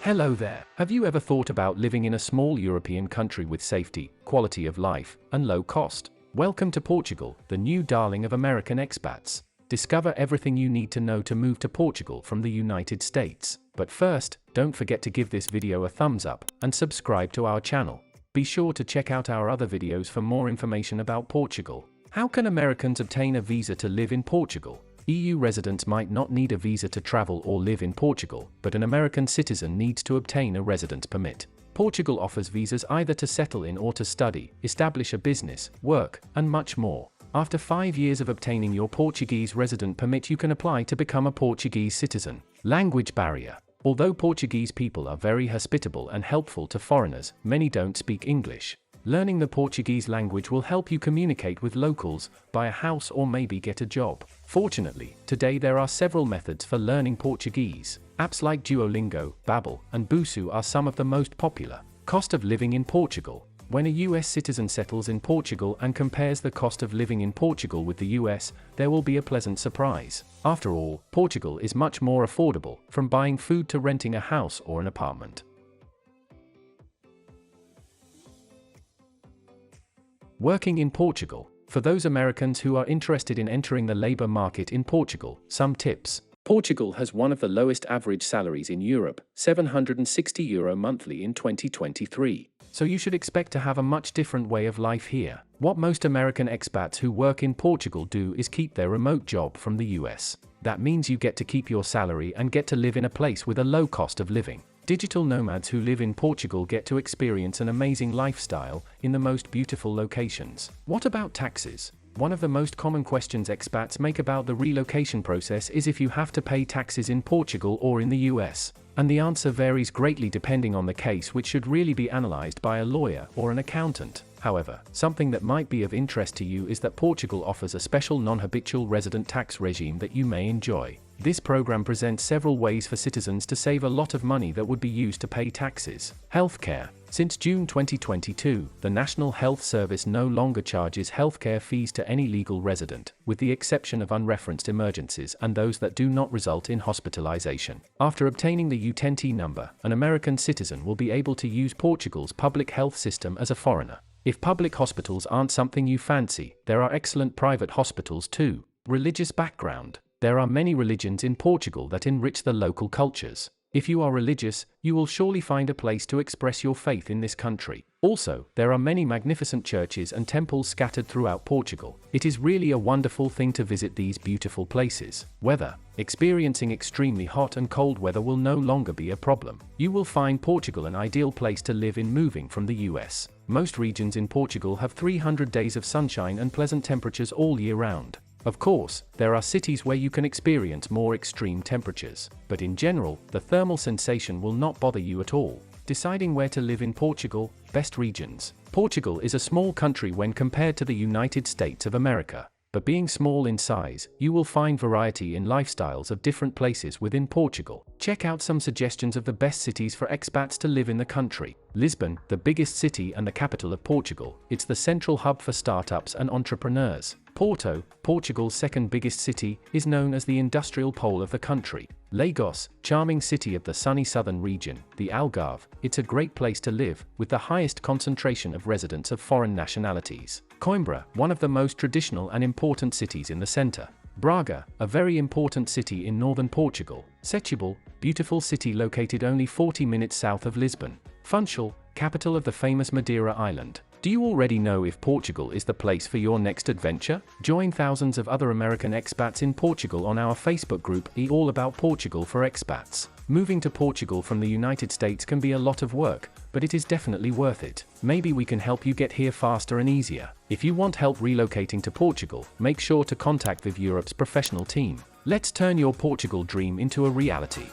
Hello there. Have you ever thought about living in a small European country with safety, quality of life, and low cost? Welcome to Portugal, the new darling of American expats. Discover everything you need to know to move to Portugal from the United States. But first, don't forget to give this video a thumbs up and subscribe to our channel. Be sure to check out our other videos for more information about Portugal. How can Americans obtain a visa to live in Portugal? EU residents might not need a visa to travel or live in Portugal, but an American citizen needs to obtain a residence permit. Portugal offers visas either to settle in or to study, establish a business, work, and much more. After 5 years of obtaining your Portuguese resident permit, you can apply to become a Portuguese citizen. Language barrier. Although Portuguese people are very hospitable and helpful to foreigners, many don't speak English. Learning the Portuguese language will help you communicate with locals, buy a house, or maybe get a job. Fortunately, today there are several methods for learning Portuguese. Apps like Duolingo, Babbel, and Busuu are some of the most popular. Cost of living in Portugal. When a US citizen settles in Portugal and compares the cost of living in Portugal with the US, there will be a pleasant surprise. After all, Portugal is much more affordable, from buying food to renting a house or an apartment. Working in Portugal. For those Americans who are interested in entering the labor market in Portugal, some tips. Portugal has one of the lowest average salaries in Europe, €760 monthly in 2023. So you should expect to have a much different way of life here. What most American expats who work in Portugal do is keep their remote job from the US. That means you get to keep your salary and get to live in a place with a low cost of living. Digital nomads who live in Portugal get to experience an amazing lifestyle in the most beautiful locations. What about taxes? One of the most common questions expats make about the relocation process is if you have to pay taxes in Portugal or in the US. And the answer varies greatly depending on the case, which should really be analyzed by a lawyer or an accountant. However, something that might be of interest to you is that Portugal offers a special non-habitual resident tax regime that you may enjoy. This program presents several ways for citizens to save a lot of money that would be used to pay taxes. Healthcare. Since June 2022, the National Health Service no longer charges healthcare fees to any legal resident, with the exception of unreferenced emergencies and those that do not result in hospitalization. After obtaining the U10T number, an American citizen will be able to use Portugal's public health system as a foreigner. If public hospitals aren't something you fancy, there are excellent private hospitals too. Religious background. There are many religions in Portugal that enrich the local cultures. If you are religious, you will surely find a place to express your faith in this country. Also, there are many magnificent churches and temples scattered throughout Portugal. It is really a wonderful thing to visit these beautiful places. Weather. Experiencing extremely hot and cold weather will no longer be a problem. You will find Portugal an ideal place to live in moving from the US. Most regions in Portugal have 300 days of sunshine and pleasant temperatures all year round. Of course, there are cities where you can experience more extreme temperatures, but in general, the thermal sensation will not bother you at all. Deciding where to live in Portugal. Best regions. Portugal is a small country when compared to the United States of America, but being small in size, you will find variety in lifestyles of different places within Portugal. Check out some suggestions of the best cities for expats to live in the country. Lisbon, the biggest city and the capital of Portugal. It's the central hub for startups and entrepreneurs. Porto, Portugal's second biggest city, is known as the industrial pole of the country. Lagos, charming city of the sunny southern region, the Algarve, it's a great place to live, with the highest concentration of residents of foreign nationalities. Coimbra, one of the most traditional and important cities in the center. Braga, a very important city in northern Portugal. Setúbal, beautiful city located only 40 minutes south of Lisbon. Funchal, capital of the famous Madeira island. Do you already know if Portugal is the place for your next adventure? Join thousands of other American expats in Portugal on our Facebook group, All About Portugal for Expats. Moving to Portugal from the United States can be a lot of work, but it is definitely worth it. Maybe we can help you get here faster and easier. If you want help relocating to Portugal, make sure to contact Viv Europe's professional team. Let's turn your Portugal dream into a reality.